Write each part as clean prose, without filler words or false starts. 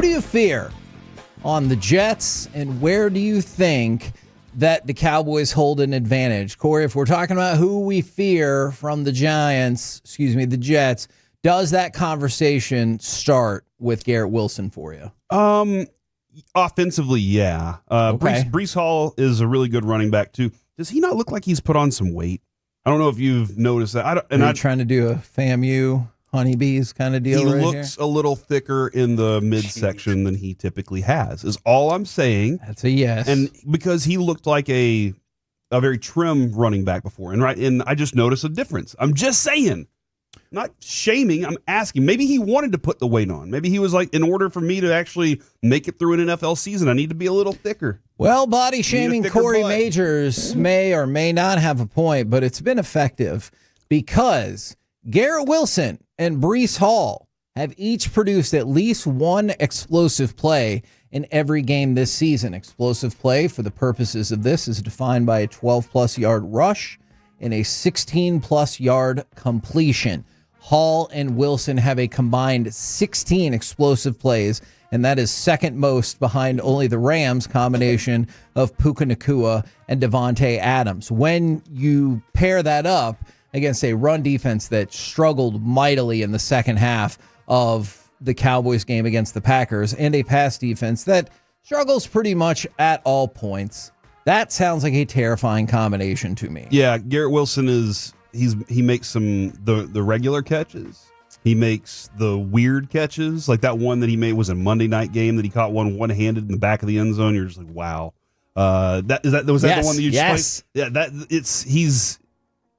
do you fear on the Jets, and where do you think that the Cowboys hold an advantage? Corey, if we're talking about who we fear from the the Jets, does that conversation start with Garrett Wilson for you? Offensively, yeah. Okay. Breece Hall is a really good running back, too. Does he not look like he's put on some weight? I don't know if you've noticed that. Are you trying to do a FAMU honeybees kind of deal? He right looks here? a little thicker in the midsection than he typically has, is all I'm saying. That's a yes. And because he looked like a very trim running back before. And I just noticed a difference. I'm just saying. Not shaming, I'm asking. Maybe he wanted to put the weight on. Maybe he was like, in order for me to actually make it through an NFL season, I need to be a little thicker. Well, body shaming Corey butt. Majors may or may not have a point, but it's been effective because Garrett Wilson and Breece Hall have each produced at least one explosive play in every game this season. Explosive play, for the purposes of this, is defined by a 12-plus yard rush and a 16-plus yard completion. Hall and Wilson have a combined 16 explosive plays, and that is second most behind only the Rams' combination of Puka Nacua and Devontae Adams. When you pair that up against a run defense that struggled mightily in the second half of the Cowboys game against the Packers, and a pass defense that struggles pretty much at all points, that sounds like a terrifying combination to me. Yeah, Garrett Wilson he makes the regular catches. He makes the weird catches, like that one that he made was a Monday night game that he caught one-handed in the back of the end zone. You're just like, wow. Was that the one that you just played? Yeah,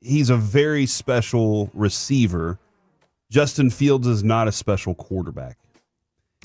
he's a very special receiver. Justin Fields is not a special quarterback.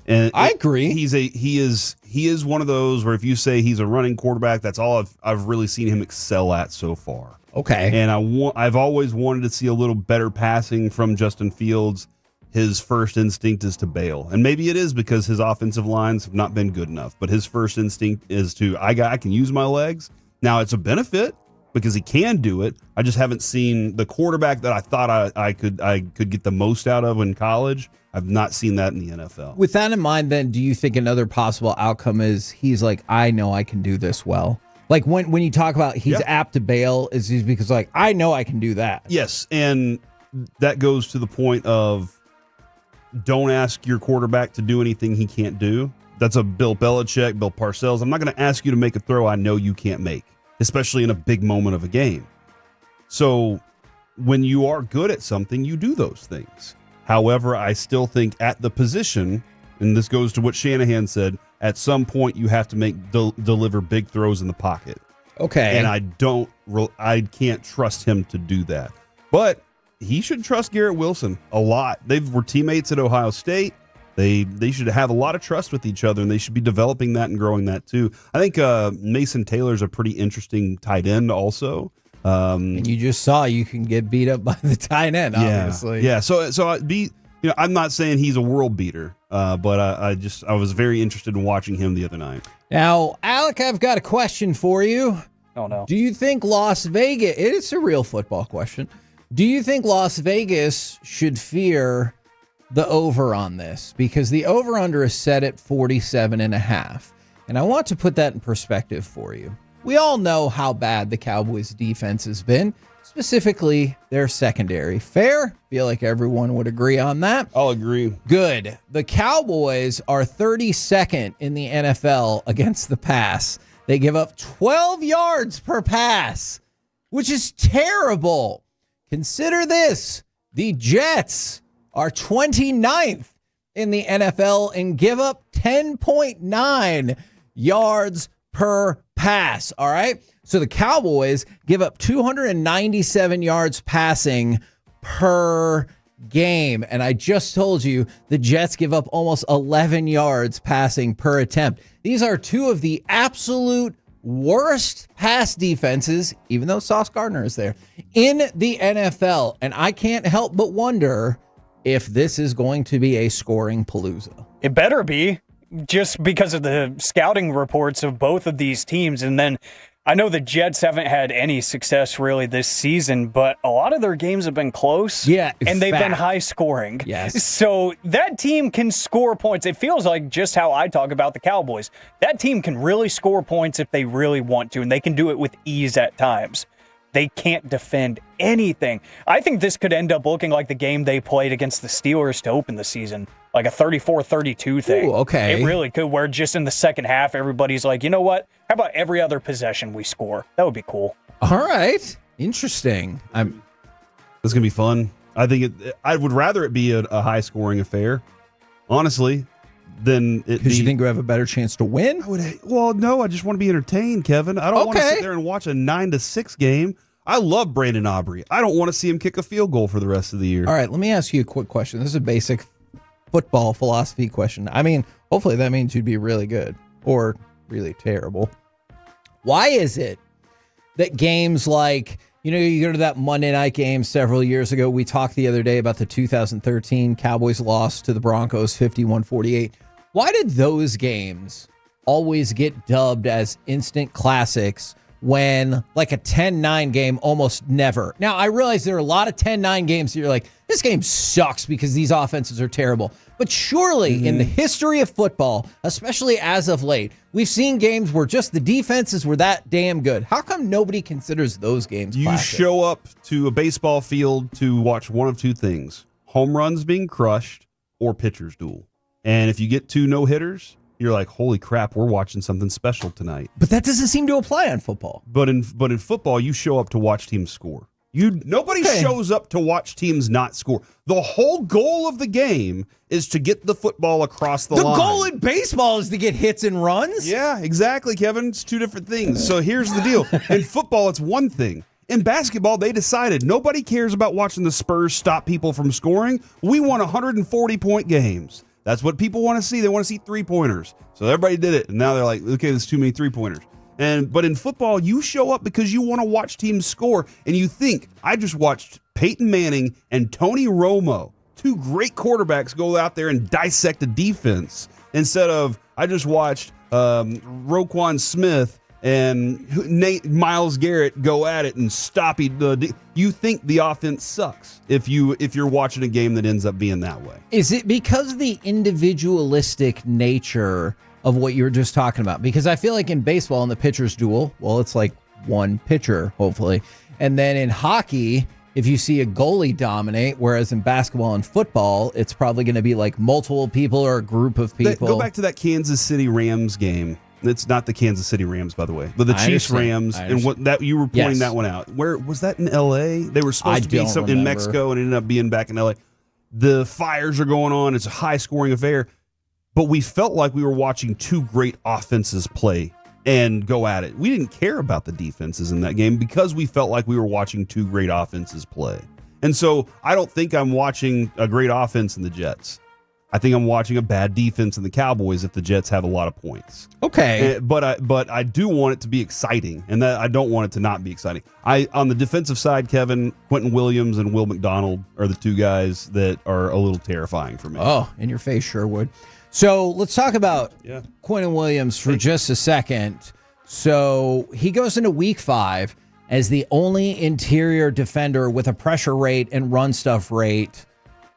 And I agree. He is one of those where if you say he's a running quarterback, that's all I've really seen him excel at so far. Okay. And I've always wanted to see a little better passing from Justin Fields. His first instinct is to bail. And maybe it is because his offensive lines have not been good enough, but his first instinct is I can use my legs. Now it's a benefit because he can do it. I just haven't seen the quarterback that I thought I could get the most out of in college. I've not seen that in the NFL. With that in mind, then, do you think another possible outcome is he's like, I know I can do this well? Like when you talk about he's apt to bail, is he because like, I know I can do that? Yes, and that goes to the point of don't ask your quarterback to do anything he can't do. That's a Bill Belichick, Bill Parcells. I'm not going to ask you to make a throw I know you can't make, especially in a big moment of a game. So when you are good at something, you do those things. However, I still think at the position, and this goes to what Shanahan said, at some point you have to deliver big throws in the pocket. Okay. And I can't trust him to do that. But he should trust Garrett Wilson a lot. They were teammates at Ohio State. They should have a lot of trust with each other, and they should be developing that and growing that too. I think Mason Taylor's a pretty interesting tight end also. And you just saw you can get beat up by the tight end, obviously. Yeah. So I'm not saying he's a world beater, but I was very interested in watching him the other night. Now, Alec, I've got a question for you. Oh, no. Do you think Las Vegas, it's a real football question, do you think Las Vegas should fear the over on this? Because the over-under is set at 47.5. And I want to put that in perspective for you. We all know how bad the Cowboys' defense has been, specifically their secondary. Fair? Feel like everyone would agree on that. I'll agree. Good. The Cowboys are 32nd in the NFL against the pass. They give up 12 yards per pass, which is terrible. Consider this. The Jets are 29th in the NFL and give up 10.9 yards per pass. All right. So the Cowboys give up 297 yards passing per game. And I just told you the Jets give up almost 11 yards passing per attempt. These are two of the absolute worst pass defenses, even though Sauce Gardner is there, in the NFL. And I can't help but wonder if this is going to be a scoring palooza. It better be, just because of the scouting reports of both of these teams. And then I know the Jets haven't had any success really this season, but a lot of their games have been close. Yeah, and they've been high scoring. Yes. So that team can score points. It feels like just how I talk about the Cowboys. That team can really score points if they really want to, and they can do it with ease at times. They can't defend anything. I think this could end up looking like the game they played against the Steelers to open the season, like a 34-32 thing. Ooh, okay. It really could, where just in the second half, everybody's like, you know what? How about every other possession we score? That would be cool. All right. Interesting. It's going to be fun. I think I would rather it be a high-scoring affair, honestly, than it be. Because you think you have a better chance to win? No, I just want to be entertained, Kevin. I don't want to sit there and watch a 9-6 game. I love Brandon Aubrey. I don't want to see him kick a field goal for the rest of the year. All right, let me ask you a quick question. This is a basic football philosophy question. I mean, hopefully that means you'd be really good or really terrible. Why is it that games like, you go to that Monday night game several years ago, we talked the other day about the 2013 Cowboys loss to the Broncos 51-48. Why did those games always get dubbed as instant classics when like a 10-9 game almost never? Now, I realize there are a lot of 10-9 games that you're like, this game sucks because these offenses are terrible. But surely in the history of football, especially as of late, we've seen games where just the defenses were that damn good. How come nobody considers those games classic? You show up to a baseball field to watch one of two things: home runs being crushed or pitchers duel. And if you get two no-hitters, you're like, holy crap, we're watching something special tonight. But that doesn't seem to apply on football. But in football, you show up to watch teams score. Nobody shows up to watch teams not score. The whole goal of the game is to get the football across the line. The goal in baseball is to get hits and runs? Yeah, exactly, Kevin. It's two different things. So here's the deal. In football, it's one thing. In basketball, they decided nobody cares about watching the Spurs stop people from scoring. We want 140-point games. That's what people want to see. They want to see three-pointers. So everybody did it, and now they're like, okay, there's too many three-pointers. But in football, you show up because you want to watch teams score, and you think, I just watched Peyton Manning and Tony Romo, two great quarterbacks, go out there and dissect a defense, instead of I just watched Roquan Smith and Myles Garrett go at it and stop it. You think the offense sucks if you're watching a game that ends up being that way. Is it because of the individualistic nature of what you were just talking about? Because I feel like in baseball, in the pitcher's duel, well, it's like one pitcher, hopefully. And then in hockey, if you see a goalie dominate, whereas in basketball and football, it's probably going to be like multiple people or a group of people. Go back to that Kansas City Rams game. It's not the Kansas City Rams, by the way, but the Chiefs Rams, and what that you were pointing that one out. Where was that in L.A.? They were supposed to be in Mexico and ended up being back in L.A. The fires are going on. It's a high-scoring affair, but we felt like we were watching two great offenses play and go at it. We didn't care about the defenses in that game because we felt like we were watching two great offenses play. And so I don't think I'm watching a great offense in the Jets. I think I'm watching a bad defense in the Cowboys if the Jets have a lot of points. Okay. But I do want it to be exciting, and that I don't want it to not be exciting. On the defensive side, Kevin, Quentin Williams and Will McDonald are the two guys that are a little terrifying for me. Oh, in your face, Sherwood. So let's talk about Quentin Williams for just a second. So he goes into week 5 as the only interior defender with a pressure rate and run stuff rate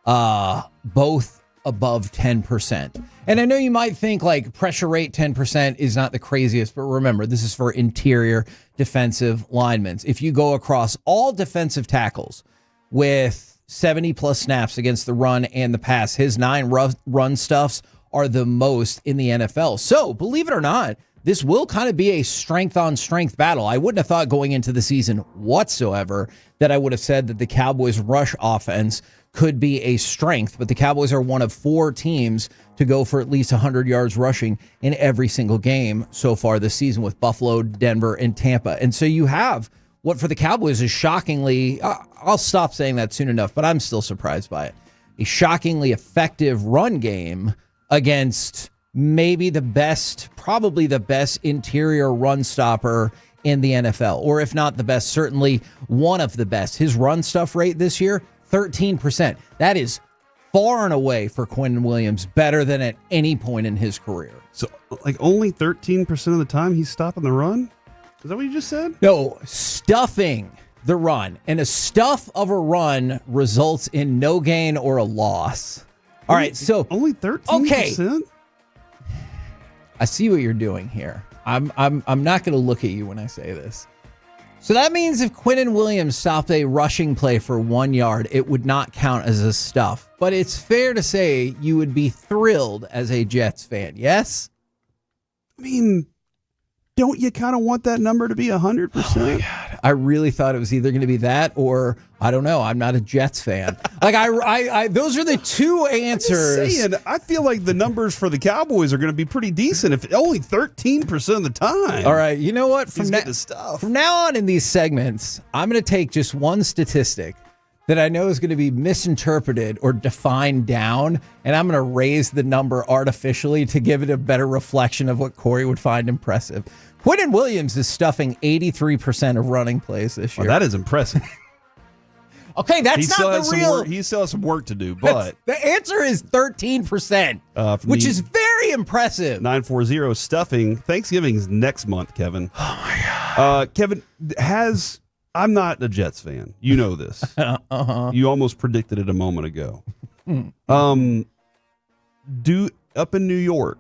both above 10%. And I know you might think like pressure rate 10% is not the craziest, but remember, this is for interior defensive linemen. If you go across all defensive tackles with 70 plus snaps against the run and the pass, his 9 run stuffs are the most in the NFL. So believe it or not, this will kind of be a strength on strength battle. I wouldn't have thought going into the season whatsoever that I would have said that the Cowboys rush offense could be a strength, but the Cowboys are one of 4 teams to go for at least 100 yards rushing in every single game so far this season, with Buffalo, Denver, and Tampa. And so you have what for the Cowboys is shockingly, I'll stop saying that soon enough, but I'm still surprised by it, a shockingly effective run game against maybe the best, probably the best interior run stopper in the NFL, or if not the best, certainly one of the best. His run stuff rate this year, 13%. That is far and away for Quentin Williams better than at any point in his career. So, like, only 13% of the time he's stopping the run? Is that what you just said? No, stuffing the run. And a stuff of a run results in no gain or a loss. All right, so only 13%? Okay. I see what you're doing here. I'm not going to look at you when I say this. So that means if Quinnen Williams stopped a rushing play for 1 yard, it would not count as a stuff. But it's fair to say you would be thrilled as a Jets fan, yes? I mean, don't you kind of want that number to be 100%? Oh my God. I really thought it was either going to be that or, I don't know, I'm not a Jets fan. Like, I those are the two answers. I'm just saying, I feel like the numbers for the Cowboys are going to be pretty decent if only 13% of the time. All right, you know what? From now on in these segments, I'm going to take just one statistic that I know is going to be misinterpreted or defined down, and I'm going to raise the number artificially to give it a better reflection of what Corey would find impressive. Quinnen Williams is stuffing 83% of running plays this year. Well, that is impressive. Okay, that's not the real. He still has some work to do, but the answer is 13%, which is very impressive. 940 stuffing. Thanksgiving's next month, Kevin. Oh my God. Kevin, I'm not a Jets fan. You know this. You almost predicted it a moment ago. Up in New York,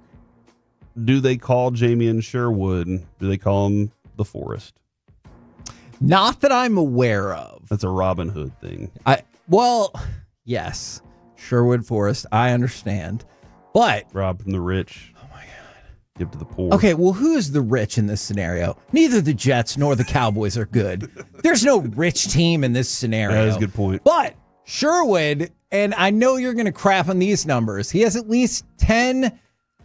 do they call Jamie Sherwood? Do they call him the Forest? Not that I'm aware of. That's a Robin Hood thing. Yes, Sherwood Forest. I understand, but rob from the rich. Oh my God. Give to the poor. Okay, well, who is the rich in this scenario? Neither the Jets nor the Cowboys are good. There's no rich team in this scenario. That is a good point. But Sherwood, and I know you're going to crap on these numbers, he has at least 10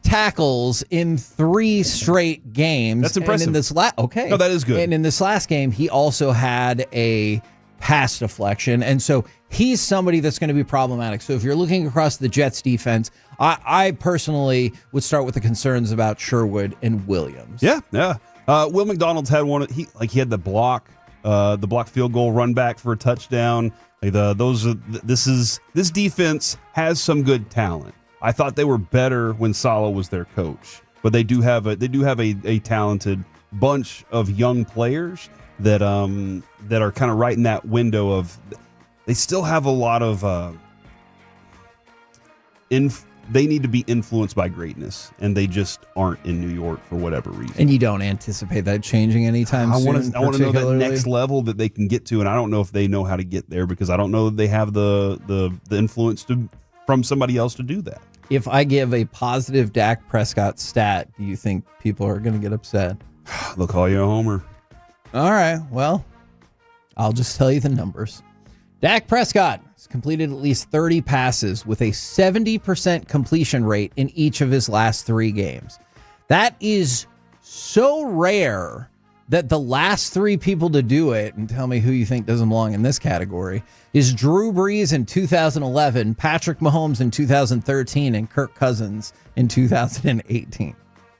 tackles in 3 straight games. That's impressive. And in this no, that is good. And in this last game, he also had a pass deflection, and so he's somebody that's going to be problematic. So if you're looking across the Jets defense, I personally would start with the concerns about Sherwood and Williams. Yeah. Will McDonald's had one. He had the block field goal run back for a touchdown. This defense has some good talent. I thought they were better when Saleh was their coach, but they do have a talented bunch of young players that are kind of right in that window of. They still have a lot of. They need to be influenced by greatness, and they just aren't in New York for whatever reason. And you don't anticipate that changing anytime soon? I want to know that next level that they can get to, and I don't know if they know how to get there because I don't know that they have the influence from somebody else to do that. If I give a positive Dak Prescott stat, do you think people are going to get upset? They'll call you a homer. All right, well, I'll just tell you the numbers. Dak Prescott has completed at least 30 passes with a 70% completion rate in each of his last 3 games. That is so rare that the last 3 people to do it, and tell me who you think doesn't belong in this category, is Drew Brees in 2011, Patrick Mahomes in 2013, and Kirk Cousins in 2018.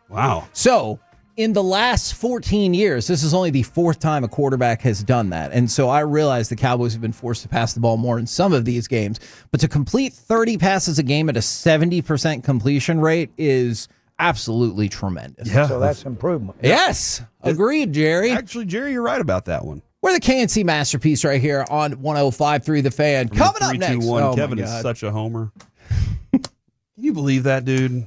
Wow. So in the last 14 years, this is only the 4th time a quarterback has done that. And so I realize the Cowboys have been forced to pass the ball more in some of these games, but to complete 30 passes a game at a 70% completion rate is absolutely tremendous. Yeah. So that's improvement. Yes. Agreed, Jerry. Actually, Jerry, you're right about that one. We're the KNC Masterpiece right here on 105.3 The Fan. Coming up next. 3-2-1, Oh, Kevin is such a homer. Can you believe that, dude?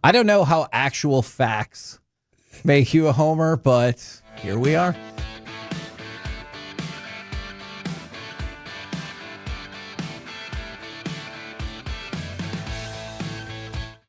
I don't know how actual facts make you a homer, but here we are.